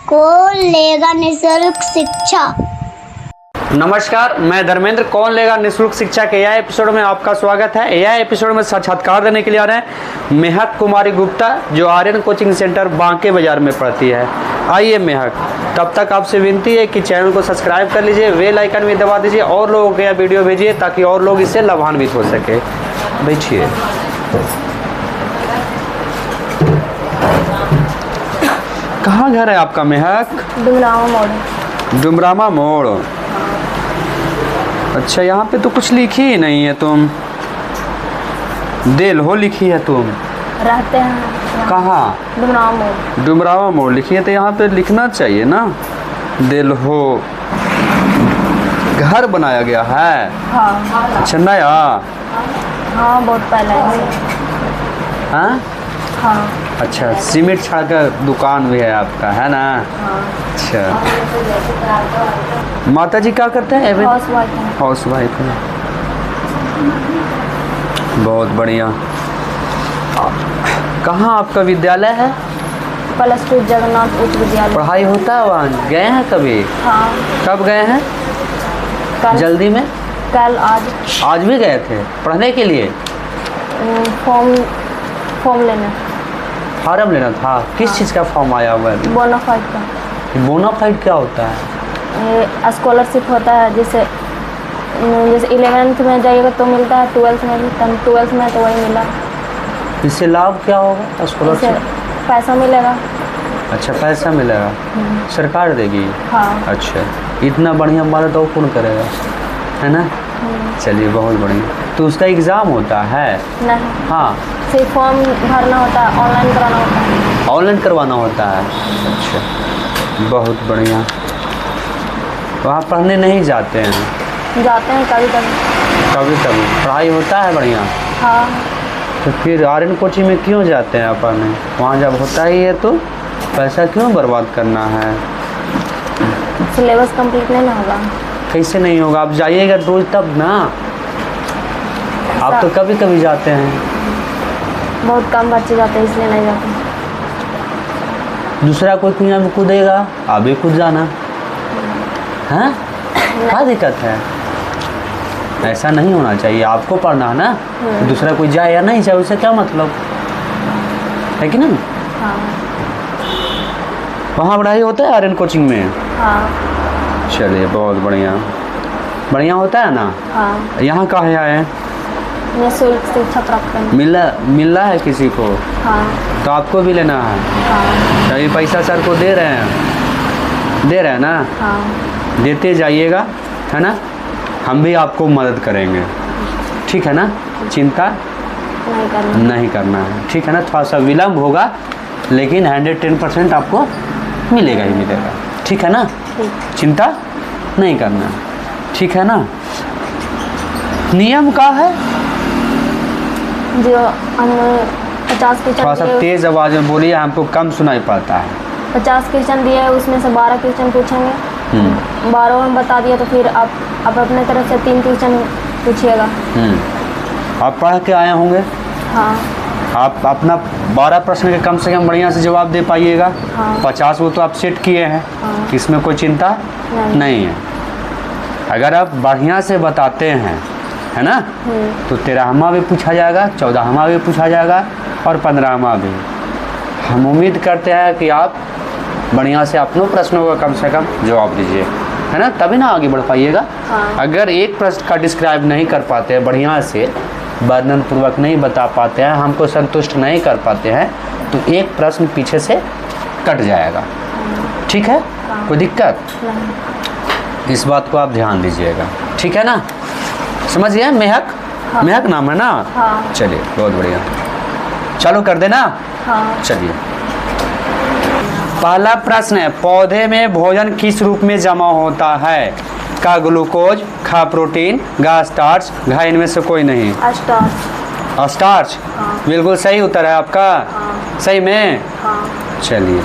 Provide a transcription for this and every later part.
कौन लेगा निःशुल्क शिक्षा। नमस्कार, मैं धर्मेंद्र कौन लेगा निःशुल्क शिक्षा के यह एपिसोड में आपका स्वागत है। यह एपिसोड में साक्षात्कार देने के लिए आ रहे हैं मेहक कुमारी गुप्ता, जो आर्यन कोचिंग सेंटर बांके बाजार में पढ़ती है। आइए मेहक, तब तक आपसे विनती है कि चैनल को सब्सक्राइब कर लीजिए, बेल आइकन भी दबा दीजिए और लोगों को यह वीडियो भेजिए ताकि और लोग इससे लाभान्वित हो सके। बैठिए। कहाँ घर है आपका मेहक? डुमरामा मोड़। डुमरामा मोड़। अच्छा, यहाँ पे तो कुछ लिखी ही नहीं है। तुम दिल हो लिखी है तुम? रहते हैं कहाँ? डुमरामा मोड़। डुमरामा मोड़ लिखी है तो यहाँ पे लिखना चाहिए ना दिल हो। घर बनाया गया है? हाँ। अच्छा, नया? हाँ, बहुत पहले। हाँ? हाँ। अच्छा, सीमेंट छड़ का दुकान भी है आपका, है ना? हाँ। अच्छा, माता जी क्या करते हैं? हाउसवाइफ है। हाउसवाइफ है। बहुत बढ़िया। कहाँ आपका विद्यालय है? +2 जगन्नाथ उच्च विद्यालय। पढ़ाई होता है वहाँ? गए हैं कभी? हाँ। कब गए हैं? कल। जल्दी में? कल। आज। आज भी गए थे पढ़ने के लिए? फॉर्म लेना। फार्म लेना था? किस चीज़ का फॉर्म आया हुआ है? बोनाफाइड का। बोनाफाइड क्या होता है? ये स्कॉलरशिप होता है, जैसे 11th में जाइएगा तो मिलता है, 12th में तो वही मिला। इससे लाभ क्या होगा? इससे स्कॉलरशिप पैसा मिलेगा। अच्छा, पैसा मिलेगा? सरकार देगी? हाँ। अच्छा, इतना बढ़िया मदद और कौन करेगा, है ना? चलिए, बहुत बढ़िया। तो उसका एग्ज़ाम होता है? नहीं। हाँ, सिर्फ फॉर्म भरना होता है, ऑनलाइन कराना होता है। ऑनलाइन करवाना होता है? अच्छा, बहुत बढ़िया। वहाँ पढ़ने नहीं जाते हैं? जाते हैं कभी कभी। कभी कभी पढ़ाई होता है बढ़िया? हाँ। तो फिर आर्यन कोचिंग में क्यों जाते हैं आप पढ़ने? वहाँ जब होता ही है तो पैसा क्यों बर्बाद करना है? सिलेबस कंप्लीट नहीं ना होगा। कैसे नहीं होगा? आप जाइएगा रोज तब ना। आप तो कभी कभी जाते हैं। बहुत कम बच्चे जाते हैं, इसलिए नहीं जाते। दूसरा कोई कुआं में कूदेगा, आप भी कूद जाना। हैं? क्या दिक्कत है? ऐसा नहीं होना चाहिए। आपको पढ़ना है ना, दूसरा कोई जाए या नहीं जाए उससे क्या मतलब है कि नहीं? हाँ। वहाँ पढ़ाई होता है आर्यन कोचिंग में? हाँ। चलिए, बहुत बढ़िया। बढ़िया होता है ना? हाँ। यहाँ काहे आए हैं? निःशुल्क शिक्षा प्राप्त करने। मिल रहा है किसी को? हाँ। तो आपको भी लेना है? हाँ। तो ये पैसा सर को दे रहे हैं ना? हाँ। देते जाइएगा, है ना? हम भी आपको मदद करेंगे, ठीक है ना? चिंता नहीं करना है, ठीक है ना? थोड़ा सा विलम्ब होगा लेकिन 110% आपको मिलेगा ही मिलेगा, ठीक है ना? चिंता नहीं करना है, ठीक है ना? नियम का है जो हम 50 क्वेश्चन, थोड़ा सा तेज आवाज में बोलिए, हमको कम सुनाई पड़ता है। 50 क्वेश्चन दिए हैं, उसमें से 12 क्वेश्चन पूछेंगे। 12 में बता दिया तो फिर आप अपने तरफ से 3 क्वेश्चन पूछिएगा। आप पढ़ के आए होंगे? हाँ। आप अपना 12 प्रश्न के कम से कम बढ़िया से जवाब दे पाइएगा। हाँ। 50 वो तो आप सेट किए हैं। हाँ। इसमें कोई चिंता नहीं है। अगर आप बढ़िया से बताते हैं, है ना, तो 13वां भी पूछा जाएगा, 14वां भी पूछा जाएगा और 15वां भी। हम उम्मीद करते हैं कि आप बढ़िया से अपनों प्रश्नों का कम से कम जवाब दीजिए, है ना? तभी ना आगे बढ़ पाइएगा। हाँ। अगर एक प्रश्न का डिस्क्राइब नहीं कर पाते हैं बढ़िया से, वर्णन पूर्वक नहीं बता पाते हैं, हमको संतुष्ट नहीं कर पाते हैं, तो एक प्रश्न पीछे से कट जाएगा, ठीक है? कोई दिक्कत? इस बात को आप ध्यान दीजिएगा, ठीक है ना? समझ गए? मेहक? हाँ। मेहक नाम है ना? हाँ। चलिए, बहुत बढ़िया। चालू कर देना। हाँ। चलिए, पहला प्रश्न है, पौधे में भोजन किस रूप में जमा होता है? का ग्लूकोज, खा प्रोटीन, गा स्टार्च, घा इनमें से कोई नहीं। स्टार्च। स्टार्च? हाँ। बिल्कुल सही उत्तर है आपका। हाँ। सही में? हाँ। चलिए,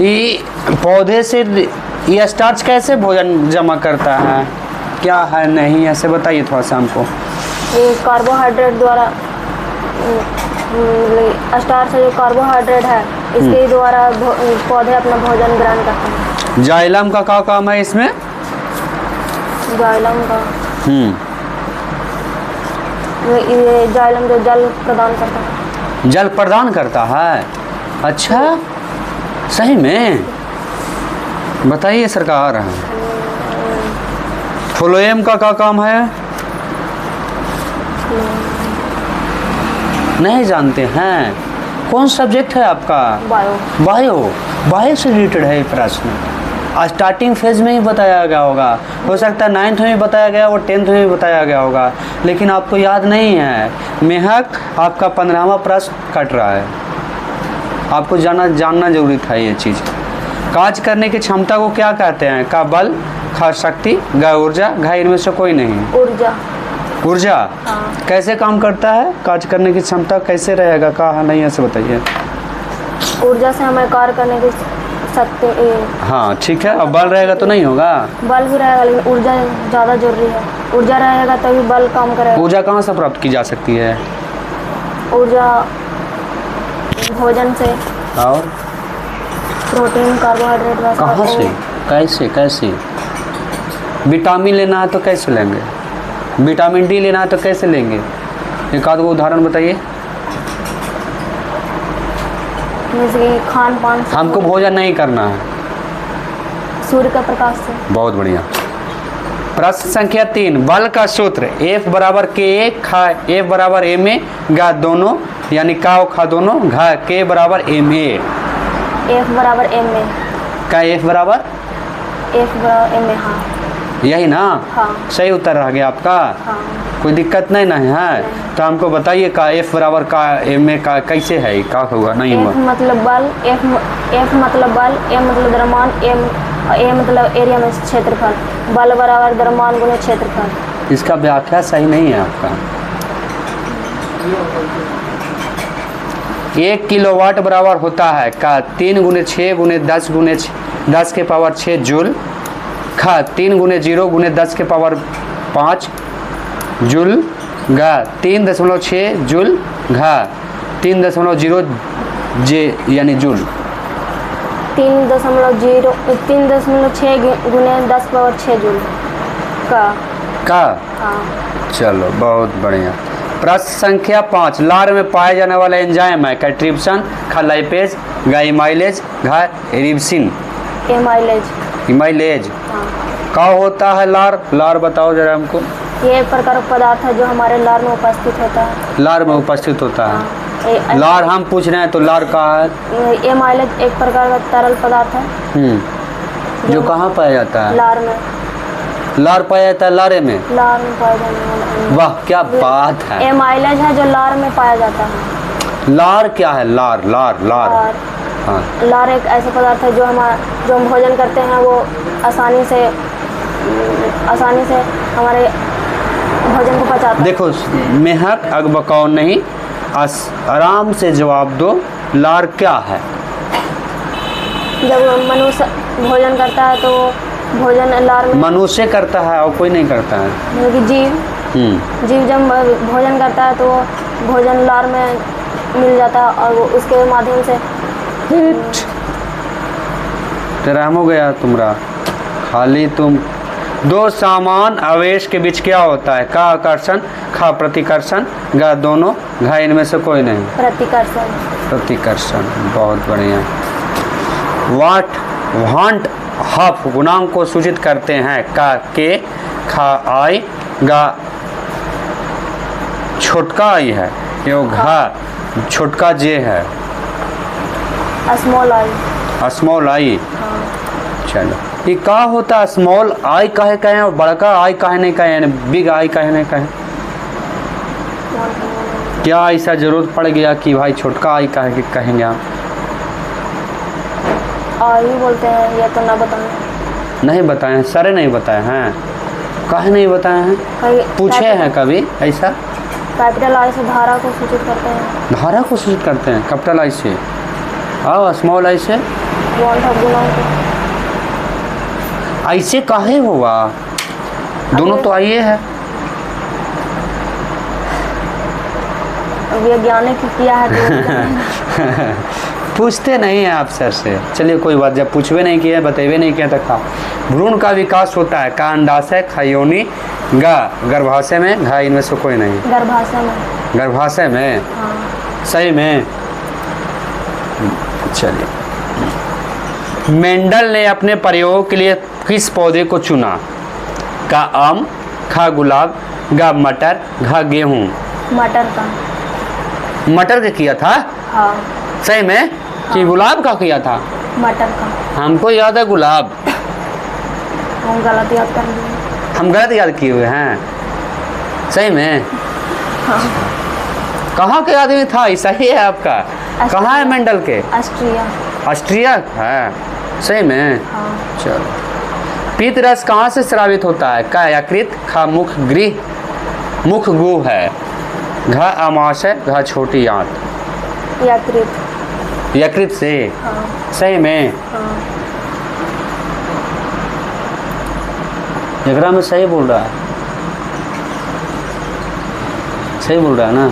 ये पौधे से ये स्टार्च कैसे भोजन जमा करता है? क्या है नहीं, ऐसे बताइए थोड़ा सा हमको। ये कार्बोहाइड्रेट द्वारा स्टार से जो कार्बोहाइड्रेट है इसके द्वारा पौधे अपना भोजन ग्रहण करते हैं। जाइलम का क्या काम है इसमें? जाइलम का हम्म, ये जाइलम जो जल प्रदान करता है। जल प्रदान करता है। अच्छा, सही में? बताइए सरकार। फ्लोएम का क्या काम है? नहीं जानते हैं? कौन सब्जेक्ट है आपका? बायो। बायो। बायो से रिलेटेड है ये प्रश्न। स्टार्टिंग फेज में ही बताया गया होगा, हो सकता है 9th में भी बताया गया और 10th में भी बताया गया होगा, लेकिन आपको याद नहीं है। मेहक आपका 15वां प्रश्न कट रहा है, आपको जानना जरूरी था ये चीज़। कार्य करने की क्षमता को क्या कहते हैं? का बल, खा शक्ति, ग ऊर्जा, घ इनमें से कोई नहीं। ऊर्जा। ऊर्जा। हाँ। कैसे काम करता है? कार्य करने की क्षमता कैसे रहेगा? कहा नहीं, ऐसे बताइए। ऊर्जा से हमें कार्य करने की शक्ति। हाँ ठीक है, अब बल रहेगा तो नहीं होगा। बल भी रहेगा लेकिन ऊर्जा ज़्यादा जरूरी है। ऊर्जा रहेगा तभी बल काम करेगा। ऊर्जा कहाँ से प्राप्त की जा सकती है? ऊर्जा भोजन से, और प्रोटीन, कार्बोहाइड्रेट वगैरह। कहाँ से? कैसे? विटामिन लेना है तो कैसे लेंगे? विटामिन डी लेना है तो कैसे लेंगे? एक आध को उदाहरण बताइए। जैसे कि खान पान से। हमको भोजन नहीं करना है। सूर्य का प्रकाश से। बहुत बढ़िया। प्रश्न संख्या 3, बल का सूत्र। F बराबर K खा F बराबर ma गा दोनों, यानी का और खा दोनों, घा K बराबर ma। F बराबर m में। का F बराबर m में। हाँ। यही ना? हाँ। सही उत्तर रह गया आपका। हाँ। कोई दिक्कत नहीं ना है? तो हमको बताइए का F बराबर का ma का कैसे है? का होगा? नहीं F हुआ। मतलब बल, F मतलब बल, m मतलब द्रव्यमान, a मतलब एरिया में क्षेत्रफल। बल बराबर द्रव्यमान गुणे क्षेत्रफल। इसका व्याख्या सही नहीं है आपका। 1 किलोवाट बराबर होता है का 3 गुणे 6 गुणे 10 गुणे 10 के पावर 6 जूल, खा 3 गुणे 0 गुणे 10 के पावर 5 जूल, घा 3.6 जूल, घा 3.0 जे यानी जूल। 3.6 गुणे 10 पावर 6 जूल का। हाँ। चलो बहुत बढ़िया। प्रश्न संख्या 5, लार में पाए जाने वाला एंजाइम है? कैट्रिप्सन, खा लाइपेज, गा इमाइलेज, घा एरिब्सिन। इमाइलेज। हाँ। का होता है लार? लार बताओ जरा हमको। ये एक प्रकार का पदार्थ है जो हमारे लार में उपस्थित होता है। लार में उपस्थित होता है। हाँ। लार हम पूछ रहे हैं तो लार कहाँ है? एमाइलेज एक प्रकार का तरल पदार्थ है जो कहाँ पाया जाता है? लार में। लार पाया जाता है लारे में? लार में पाया जाने वाला। वाह क्या बात है। एमाइलेज है जो लार में पाया जाता है। लार क्या है? लार लार लार। हाँ। लार एक ऐसा पदार्थ है जो हम भोजन करते हैं वो आसानी से हमारे भोजन को पचाता है। देखो मेहक अगबकाओ नहीं, आराम से जवाब दो। लार क्या है? जब मनुष्य भोजन करता है तो भोजन लार में। मनुष्य करता है और कोई नहीं करता है? मतलब कि जीव जब भोजन करता है तो भोजन लार में मिल जाता है और वो उसके माध्यम से। तेरा हो गया तुम्हारा। खाली तुम। दो समान आवेश के बीच क्या होता है? का आकर्षण, खा प्रतिकर्षण, गा दोनों, घा इनमें से कोई नहीं। प्रतिकर्षण। बहुत बढ़िया। वांट हफ गुणांक को सूचित करते हैं? का के, खा आई, गा छोटका आई है, यो घा छोटका जे है। Small I. चलो ये का होता है? स्मॉल आई काहे कहें और बड़का आई काहे नहीं कहें, यानी बिग आई काहे नहीं कहें? क्या ऐसा जरूरत पड़ गया कि भाई छोटका आई काहे कि कहेंगे आप? आई बोलते हैं, ये तो ना बताएं। नहीं बताए हैं? सारे नहीं बताए हैं? काहे नहीं बताए हैं? पूछे हैं कभी ऐसा? कैपिटल आई से धारा को सूचित करते हैं। धारा को सूचित करते हैं कैपिटल आई से, और स्मॉल आई से ऐसे काहे हुआ? दोनों तो आइए है। वैज्ञानिक किया है तो पूछते नहीं हैं आप सर से। चलिए कोई बात, जब पूछवे नहीं किए बतेबे नहीं किया तो खा। भ्रूण का विकास होता है का अंडाशय, ख योनि, ग गर्भाशय में, घ इनमें से कोई नहीं। गर्भाशय में। गर्भाशय में, हाँ। सही में। चलिए, मेंडल ने अपने प्रयोग के लिए किस पौधे को चुना? का आम, ख गुलाब, ग मटर, घ गेहूं। मटर का। मटर का किया था? हाँ। सही में कि गुलाब का किया था? मटर का। हमको याद है गुलाब। हम गलत याद कर लिए। हम गलत याद किए हुए हैं। सही में? हाँ। कहाँ के आदमी था? सही है आपका। कहाँ है मेंडल के? ऑस्ट्रिया। ऑस्ट्रिया है। सही में? हाँ। चलो, पीत रस कहाँ से स्रावित होता है? का यकृत, ख मुख गृह, मुख गु है, घ अमाशय, घ छोटी आंत। यकृत। यकृत से। हाँ। सही में? हाँ। एकरा में सही बोल रहा है। सही बोल रहा है ना?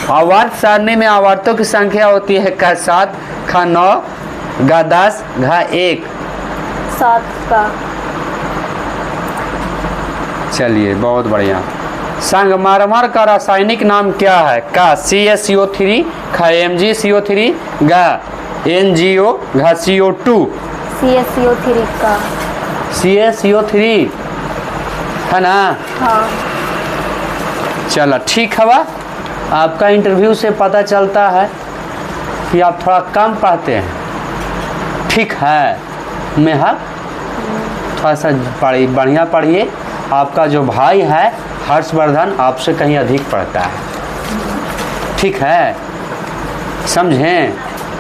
आवर्त सारणी में आवर्तों की संख्या होती है क 7, ख 9, ग 10, घ 1। 7 का। चलिए बहुत बढ़िया। संगमरमर का रासायनिक नाम क्या है? का CaSO3, ख MgCO3, ग NgO, घ CO2। CaSO3 का। CaSO3 है ना? हाँ। चलो ठीक है बा। आपका इंटरव्यू से पता चलता है कि आप थोड़ा कम पढ़ते हैं। ठीक है मेहक, थोड़ा सा बढ़िया पढ़िए। आपका जो भाई है हर्षवर्धन आपसे कहीं अधिक पढ़ता है। ठीक है, समझें?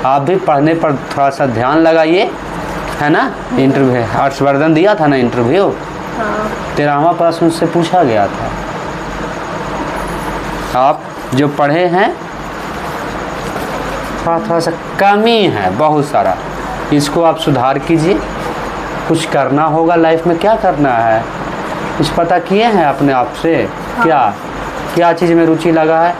आप भी पढ़ने पर थोड़ा सा ध्यान लगाइए, है ना? इंटरव्यू हर्षवर्धन दिया था ना इंटरव्यू। हाँ। 13वां प्रश्न उससे पूछा गया था। आप जो पढ़े हैं थोड़ा सा कमी है, बहुत सारा। इसको आप सुधार कीजिए। कुछ करना होगा लाइफ में। क्या करना है? कुछ पता किए हैं अपने आप से? हाँ। क्या चीज़ में रुचि लगा है?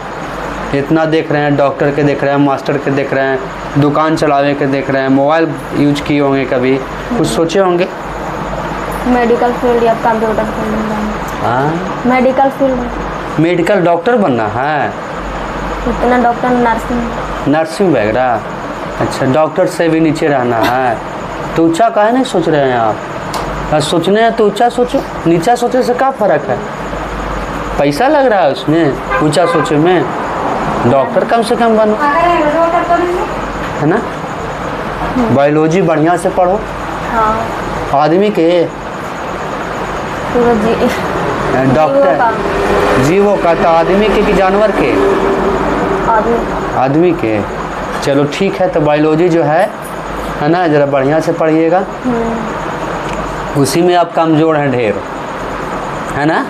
इतना देख रहे हैं, डॉक्टर के देख रहे हैं, मास्टर के देख रहे हैं, दुकान चलावे के देख रहे हैं, मोबाइल यूज किए होंगे कभी, कुछ सोचे होंगे? मेडिकल फील्ड या कंप्यूटर फील्ड में। हाँ, मेडिकल फील्ड। मेडिकल डॉक्टर बनना है? इतना डॉक्टर नर्सिंग। नर्सिंग वगैरह। अच्छा, डॉक्टर से भी नीचे रहना है तो ऊंचा काहे नहीं सोच रहे हैं आप? सोचने हैं तो ऊंचा सोचो, नीचा सोचने से क्या फ़र्क है? पैसा लग रहा है उसमें ऊंचा सोचे में। डॉक्टर कम से कम बनो, है ना? बायोलॉजी बढ़िया से पढ़ो। हाँ। आदमी के पूरा डॉक्टर जीवों का तो आदमी के कि जानवर के? आदमी के। चलो ठीक है, तो बायोलॉजी जो है ना, ज़रा बढ़िया से पढ़िएगा। उसी में आप कमज़ोर हैं ढेर, है ना?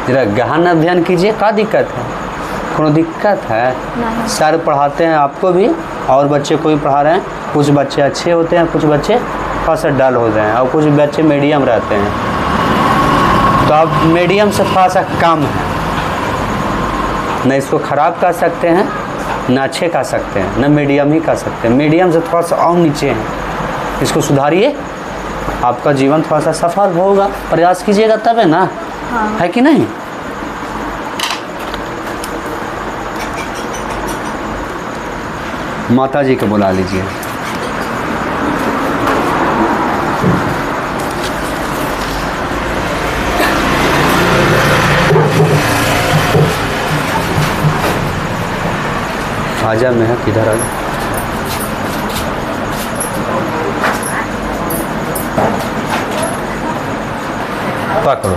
जरा गहन अध्ययन कीजिए। क्या दिक्कत है? कोनो दिक्कत है? नहीं। सर पढ़ाते हैं आपको भी और बच्चे को भी पढ़ा रहे हैं। कुछ बच्चे अच्छे होते हैं, कुछ बच्चे थोड़ा सा डल होते हैं और कुछ बच्चे मीडियम रहते हैं। तो आप मीडियम से थोड़ा सा कम है, न इसको ख़राब कर सकते हैं न अच्छे कर सकते हैं, न मीडियम ही कर सकते हैं। मीडियम से थोड़ा सा और नीचे हैं। इसको सुधारिए, आपका जीवन थोड़ा सा सफल होगा। प्रयास कीजिएगा तब है ना? हाँ। है कि नहीं? माता जी को बुला लीजिए। आजा मैं किधर आ? पकड़ो।